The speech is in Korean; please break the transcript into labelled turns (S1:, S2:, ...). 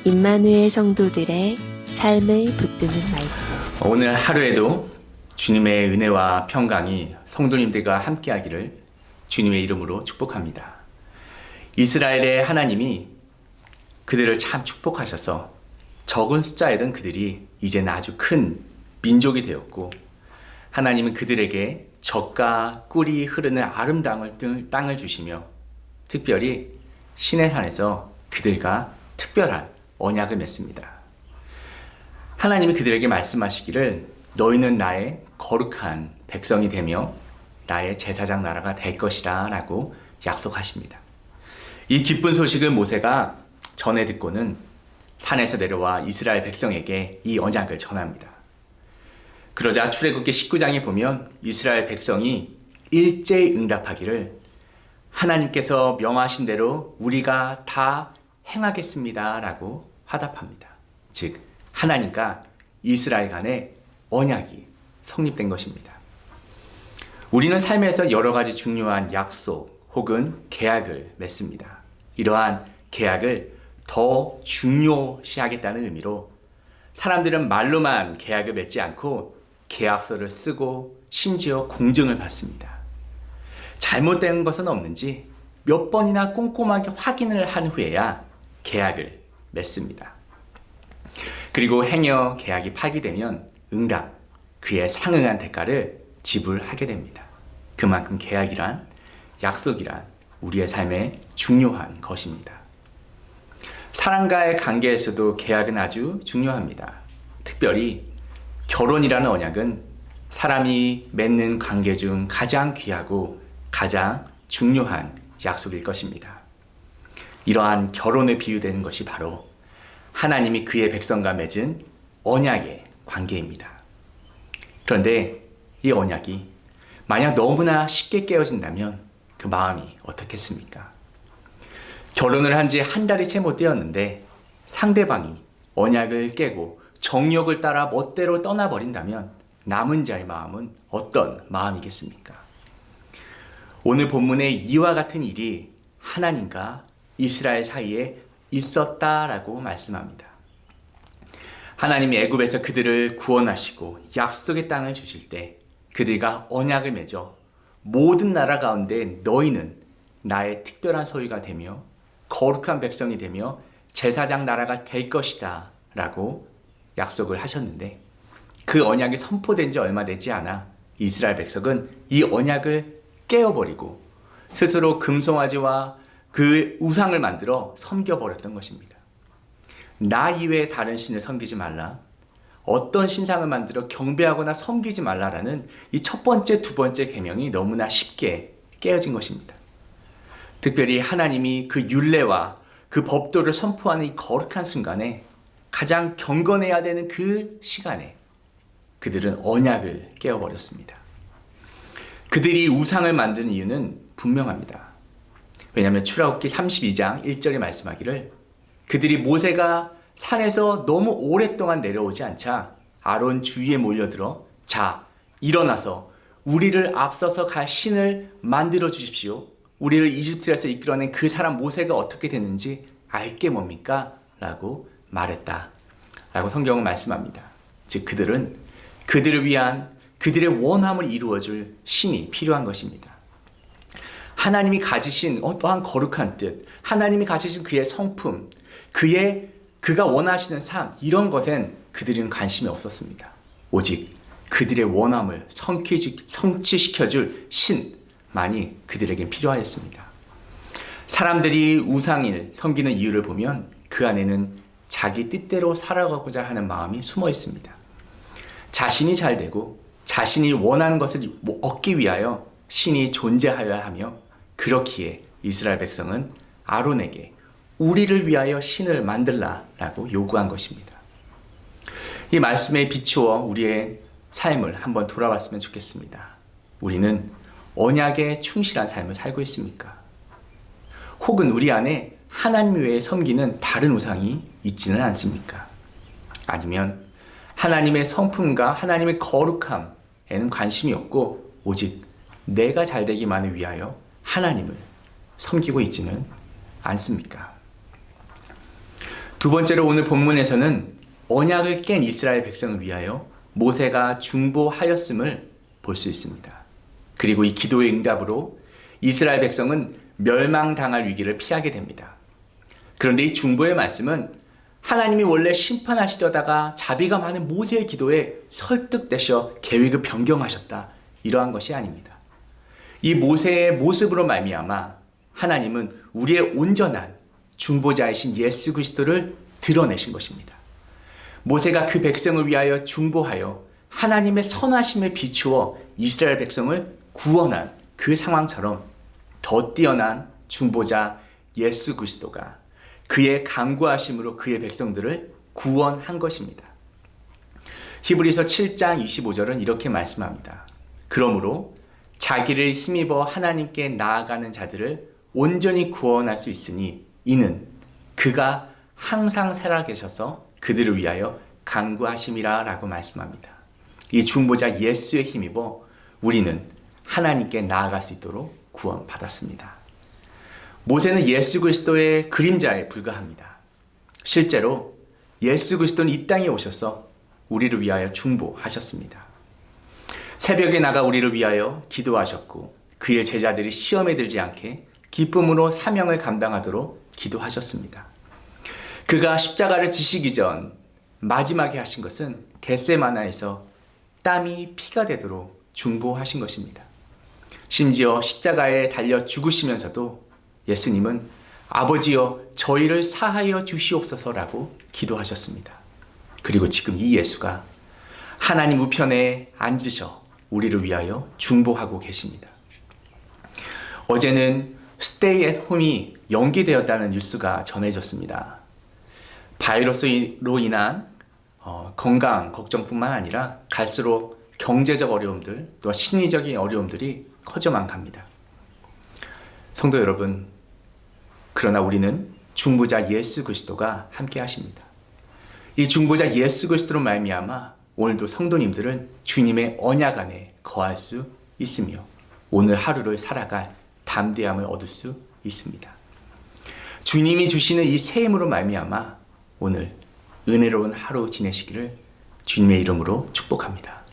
S1: 임마누엘 성도들의 삶을 붙드는 말씀.
S2: 오늘 하루에도 주님의 은혜와 평강이 성도님들과 함께하기를 주님의 이름으로 축복합니다. 이스라엘의 하나님이 그들을 참 축복하셔서 적은 숫자이던 그들이 이제는 아주 큰 민족이 되었고, 하나님은 그들에게 젖과 꿀이 흐르는 아름다운 땅을 주시며 특별히 시내산에서 그들과 특별한 언약을 맺습니다. 하나님이 그들에게 말씀하시기를 너희는 나의 거룩한 백성이 되며 나의 제사장 나라가 될 것이다 라고 약속하십니다. 이 기쁜 소식을 모세가 전해 듣고는 산에서 내려와 이스라엘 백성에게 이 언약을 전합니다. 그러자 출애굽기 19장에 보면 이스라엘 백성이 일제히 응답하기를 하나님께서 명하신 대로 우리가 다 행하겠습니다 라고 화답합니다. 즉 하나님과 이스라엘 간의 언약이 성립된 것입니다. 우리는 삶에서 여러 가지 중요한 약속 혹은 계약을 맺습니다. 이러한 계약을 더 중요시하겠다는 의미로 사람들은 말로만 계약을 맺지 않고 계약서를 쓰고 심지어 공증을 받습니다. 잘못된 것은 없는지 몇 번이나 꼼꼼하게 확인을 한 후에야 계약을 맺습니다. 그리고 행여 계약이 파기되면 응답, 그에 상응한 대가를 지불하게 됩니다. 그만큼 계약이란, 약속이란 우리의 삶에 중요한 것입니다. 사람과의 관계에서도 계약은 아주 중요합니다. 특별히 결혼이라는 언약은 사람이 맺는 관계 중 가장 귀하고 가장 중요한 약속일 것입니다. 이러한 결혼에 비유되는 것이 바로 하나님이 그의 백성과 맺은 언약의 관계입니다. 그런데 이 언약이 만약 너무나 쉽게 깨어진다면 그 마음이 어떻겠습니까? 결혼을 한 지 한 달이 채 못 되었는데 상대방이 언약을 깨고 정욕을 따라 멋대로 떠나버린다면 남은 자의 마음은 어떤 마음이겠습니까? 오늘 본문의 이와 같은 일이 하나님과 이스라엘 사이에 있었다라고 말씀합니다. 하나님이 애굽에서 그들을 구원하시고 약속의 땅을 주실 때 그들과 언약을 맺어 모든 나라 가운데 너희는 나의 특별한 소유가 되며 거룩한 백성이 되며 제사장 나라가 될 것이다 라고 약속을 하셨는데, 그 언약이 선포된 지 얼마 되지 않아 이스라엘 백성은 이 언약을 깨어버리고 스스로 금송아지와 그 우상을 만들어 섬겨버렸던 것입니다. 나 이외에 다른 신을 섬기지 말라, 어떤 신상을 만들어 경배하거나 섬기지 말라라는 이 첫 번째, 두 번째 계명이 너무나 쉽게 깨어진 것입니다. 특별히 하나님이 그 율례와 그 법도를 선포하는 이 거룩한 순간에, 가장 경건해야 되는 그 시간에 그들은 언약을 깨어버렸습니다. 그들이 우상을 만드는 이유는 분명합니다. 왜냐하면 출애굽기 32장 1절에 말씀하기를 그들이 모세가 산에서 너무 오랫동안 내려오지 않자 아론 주위에 몰려들어 자 일어나서 우리를 앞서서 갈 신을 만들어 주십시오. 우리를 이집트에서 이끌어낸 그 사람 모세가 어떻게 됐는지 알게 뭡니까? 라고 말했다 라고 성경은 말씀합니다. 즉 그들은 그들을 위한 그들의 원함을 이루어줄 신이 필요한 것입니다. 하나님이 가지신 어떠한 거룩한 뜻, 하나님이 가지신 그의 성품, 그가 원하시는 삶, 이런 것엔 그들은 관심이 없었습니다. 오직 그들의 원함을 성취시켜줄 신만이 그들에겐 필요하였습니다. 사람들이 우상을 섬기는 이유를 보면 그 안에는 자기 뜻대로 살아가고자 하는 마음이 숨어 있습니다. 자신이 잘 되고 자신이 원하는 것을 얻기 위하여 신이 존재하여야 하며, 그렇기에 이스라엘 백성은 아론에게 우리를 위하여 신을 만들라라고 요구한 것입니다. 이 말씀에 비추어 우리의 삶을 한번 돌아봤으면 좋겠습니다. 우리는 언약에 충실한 삶을 살고 있습니까? 혹은 우리 안에 하나님 외에 섬기는 다른 우상이 있지는 않습니까? 아니면 하나님의 성품과 하나님의 거룩함에는 관심이 없고 오직 내가 잘되기만을 위하여 하나님을 섬기고 있지는 않습니까? 두 번째로 오늘 본문에서는 언약을 깬 이스라엘 백성을 위하여 모세가 중보하였음을 볼 수 있습니다. 그리고 이 기도의 응답으로 이스라엘 백성은 멸망당할 위기를 피하게 됩니다. 그런데 이 중보의 말씀은 하나님이 원래 심판하시려다가 자비가 많은 모세의 기도에 설득되셔 계획을 변경하셨다, 이러한 것이 아닙니다. 이 모세의 모습으로 말미암아 하나님은 우리의 온전한 중보자이신 예수 그리스도를 드러내신 것입니다. 모세가 그 백성을 위하여 중보하여 하나님의 선하심에 비추어 이스라엘 백성을 구원한 그 상황처럼 더 뛰어난 중보자 예수 그리스도가 그의 간구하심으로 그의 백성들을 구원한 것입니다. 히브리서 7장 25절은 이렇게 말씀합니다. 그러므로 자기를 힘입어 하나님께 나아가는 자들을 온전히 구원할 수 있으니 이는 그가 항상 살아계셔서 그들을 위하여 간구하심이라 라고 말씀합니다. 이 중보자 예수의 힘입어 우리는 하나님께 나아갈 수 있도록 구원받았습니다. 모세는 예수 그리스도의 그림자에 불과합니다. 실제로 예수 그리스도는 이 땅에 오셔서 우리를 위하여 중보하셨습니다. 새벽에 나가 우리를 위하여 기도하셨고 그의 제자들이 시험에 들지 않게 기쁨으로 사명을 감당하도록 기도하셨습니다. 그가 십자가를 지시기 전 마지막에 하신 것은 겟세마나에서 땀이 피가 되도록 중보하신 것입니다. 심지어 십자가에 달려 죽으시면서도 예수님은 아버지여 저희를 사하여 주시옵소서라고 기도하셨습니다. 그리고 지금 이 예수가 하나님 우편에 앉으셔 우리를 위하여 중보하고 계십니다. 어제는 스테이 앳 홈이 연기되었다는 뉴스가 전해졌습니다. 바이러스로 인한 건강 걱정뿐만 아니라 갈수록 경제적 어려움들 또 심리적인 어려움들이 커져만 갑니다. 성도 여러분, 그러나 우리는 중보자 예수 그리스도가 함께 하십니다. 이 중보자 예수 그리스도로 말미암아 오늘도 성도님들은 주님의 언약 안에 거할 수 있으며 오늘 하루를 살아갈 담대함을 얻을 수 있습니다. 주님이 주시는 이 새 힘으로 말미암아 오늘 은혜로운 하루 지내시기를 주님의 이름으로 축복합니다.